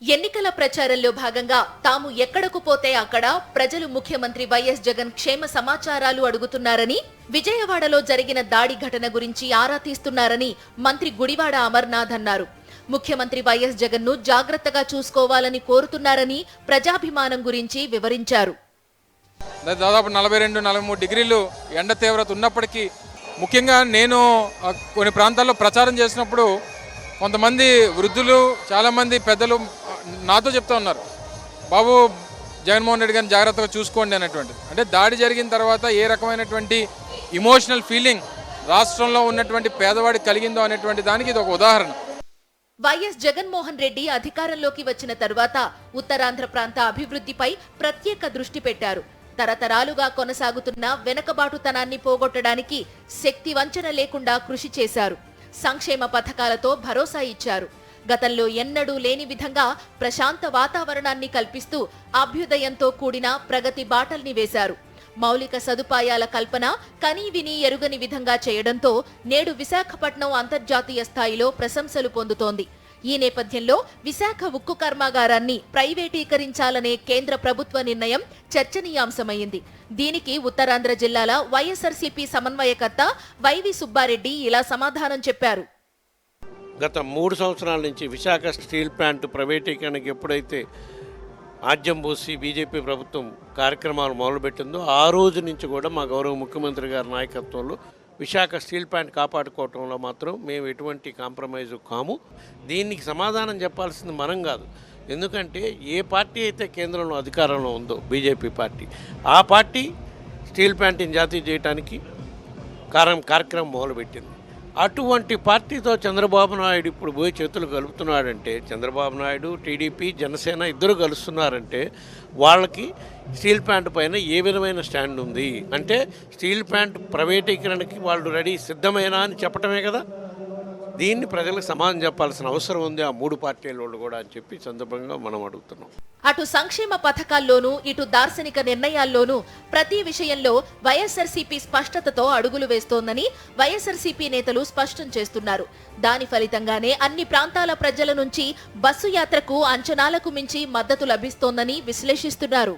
ఎన్నికల ప్రచారంలో భాగంగా తాము ఎక్కడకు పోతే అక్కడ ప్రజలు ముఖ్యమంత్రి వైఎస్ జగన్ క్షేమ సమాచారాలు అడుగుతున్నారని, విజయవాడలో జరిగిన దాడి ఘటన గురించి ఆరా తీస్తున్నారని మంత్రి గుడివాడ అమర్నాథ్ అన్నారు. ముఖ్యమంత్రి వైఎస్ జగన్ ను జాగ్రత్తగా చూసుకోవాలని కోరుతున్నారని ప్రజాభిమానం గురించి వివరించారు. దాదాపు 42-43 డిగ్రీలు ఎండ తీవ్రత ఉన్నప్పటికీ, ముఖ్యంగా నేను కొన్ని ప్రాంతాల్లో ప్రచారం చేసినప్పుడు కొంతమంది వృద్ధులు, చాలామంది పెద్దలు నాతో చెప్తా ఉన్నారు, బాబు జగన్మోహన్ రెడ్డి గారిని జాగ్రత్తగా చూసుకోండి అనేటువంటిది. అంటే దాడి జరిగిన తర్వాత ఏ రకమైనటువంటి ఇమోషనల్ ఫీలింగ్ రాష్ట్రంలో ఉన్నటువంటి పేదవాడికి కలిగిందో అనేటువంటి దానికి ఇది ఒక ఉదాహరణ. వైఎస్ జగన్మోహన్ రెడ్డి అధికారంలోకి వచ్చిన తరువాత ఉత్తరాంధ్ర ప్రాంత అభివృద్ధిపై ప్రత్యేక దృష్టి పెట్టారు. తరతరాలుగా కొనసాగుతున్న వెనకబాటుతనాన్ని పోగొట్టడానికి శక్తి వంచన లేకుండా కృషి చేశారు. సంక్షేమ పథకాలతో భరోసా ఇచ్చారు. గతంలో ఎన్నడూ లేని విధంగా ప్రశాంత వాతావరణాన్ని కల్పిస్తూ అభ్యుదయంతో కూడిన ప్రగతి బాటల్ని వేశారు. మౌలిక సదుపాయాల కల్పన కనీవిని ఎరుగని విధంగా చేయడంతో నేడు విశాఖపట్నం అంతర్జాతీయ స్థాయిలో ప్రశంసలు పొందుతోంది. ఈ నేపథ్యంలో విశాఖ ఉక్కు కర్మాగారాన్ని ప్రైవేటీకరించాలనే కేంద్ర ప్రభుత్వ నిర్ణయం చర్చనీయాంశమైంది. దీనికి ఉత్తరాంధ్ర జిల్లాల వైఎస్ఆర్సీపీ సమన్వయకర్త వైవి సుబ్బారెడ్డి ఇలా సమాధానం చెప్పారు. గత 3 సంవత్సరాల నుంచి విశాఖ స్టీల్ ప్లాంట్ ప్రైవేటీకరణకి ఎప్పుడైతే ఆజ్యం పోసి బీజేపీ ప్రభుత్వం కార్యక్రమాలు మొదలుపెట్టిందో ఆ రోజు నుంచి కూడా మా గౌరవ ముఖ్యమంత్రి గారి నాయకత్వంలో విశాఖ స్టీల్ ప్లాంట్ కాపాడుకోవటంలో మాత్రం మేము ఎటువంటి కాంప్రమైజ్ కాము. దీనికి సమాధానం చెప్పాల్సింది మనం కాదు. ఎందుకంటే ఏ పార్టీ అయితే కేంద్రంలో అధికారంలో ఉందో బీజేపీ పార్టీ, ఆ పార్టీ స్టీల్ ప్లాంట్ని జాతీయ చేయడానికి కార్యక్రమం మొదలుపెట్టింది. అటువంటి పార్టీతో చంద్రబాబు నాయుడు ఇప్పుడు పోయి చేతులు కలుపుతున్నాడంటే, చంద్రబాబు నాయుడు, టీడీపీ, జనసేన ఇద్దరు కలుస్తున్నారంటే వాళ్ళకి స్టీల్ ప్లాంట్ పైన ఏ విధమైన స్టాండ్ ఉంది అంటే, స్టీల్ ప్లాంట్ ప్రైవేటీకరణకి వాళ్ళు రెడీ సిద్ధమేనా అని చెప్పటమే కదా. దీన్ని ప్రజలకు సమాధానం చెప్పాల్సిన అవసరం ఉంది ఆ 3 పార్టీల వాళ్ళు కూడా అని చెప్పి సందర్భంగా మనం అడుగుతున్నాం. అటు సంక్షేమ పథకాల్లోనూ ఇటు దార్శనిక నిర్ణయాల్లోనూ ప్రతి విషయంలో వైఎస్ఆర్సీపీ స్పష్టతతో అడుగులు వేస్తోందని వైఎస్ఆర్సీపీ నేతలు స్పష్టం చేస్తున్నారు. దాని ఫలితంగానే అన్ని ప్రాంతాల ప్రజల నుంచి బస్సు యాత్రకు అంచనాలకు మించి మద్దతు లభిస్తోందని విశ్లేషిస్తున్నారు.